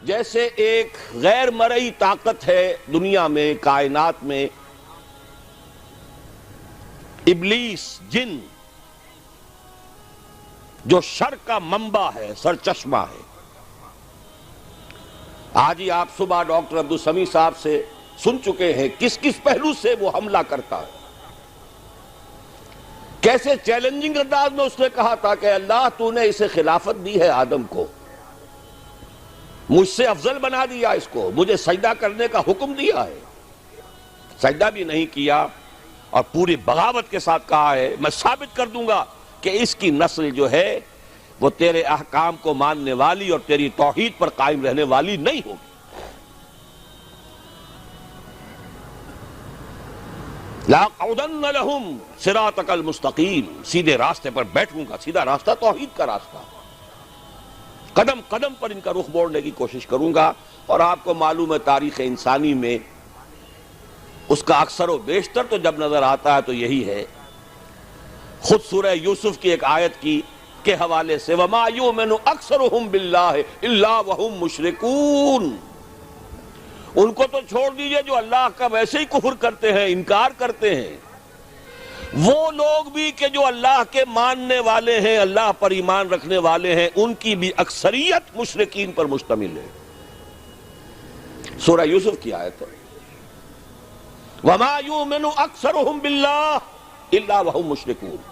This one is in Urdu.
جیسے ایک غیر مرئی طاقت ہے دنیا میں، کائنات میں، ابلیس، جن، جو شر کا منبع ہے، سرچشمہ ہے۔ آج ہی آپ صبح ڈاکٹر عبدالسمیع صاحب سے سن چکے ہیں کس کس پہلو سے وہ حملہ کرتا ہے، کیسے چیلنجنگ انداز میں اس نے کہا تھا کہ اللہ تو نے اسے خلافت دی ہے آدم کو، مجھ سے افضل بنا دیا اس کو، مجھے سجدہ کرنے کا حکم دیا ہے، سجدہ بھی نہیں کیا، اور پوری بغاوت کے ساتھ کہا ہے میں ثابت کر دوں گا کہ اس کی نسل جو ہے وہ تیرے احکام کو ماننے والی اور تیری توحید پر قائم رہنے والی نہیں ہوگی۔ لَأَقْعُدَنَّ لَهُمْ صِرَاطَكَ الْمُسْتَقِيمَ، سیدھے راستے پر بیٹھوں گا، سیدھا راستہ توحید کا راستہ، قدم قدم پر ان کا رخ موڑنے کی کوشش کروں گا۔ اور آپ کو معلوم ہے تاریخ انسانی میں اس کا اکثر و بیشتر تو جب نظر آتا ہے تو یہی ہے، خود سورہ یوسف کی ایک آیت کے حوالے سے وَمَا يُؤْمِنُ أَكْثَرُهُمْ بِاللَّهِ إِلَّا وَهُمْ مُشْرِكُونَ، ان کو تو چھوڑ دیجئے جو اللہ کا ویسے ہی کفر کرتے ہیں، انکار کرتے ہیں، وہ لوگ بھی کہ جو اللہ کے ماننے والے ہیں، اللہ پر ایمان رکھنے والے ہیں، ان کی بھی اکثریت مشرکین پر مشتمل ہے۔ سورہ یوسف کی آیت ہے وَمَا يُؤْمِنُ أَكْثَرُهُمْ بِاللَّهِ إِلَّا وَهُمْ مُشْرِكُونَ۔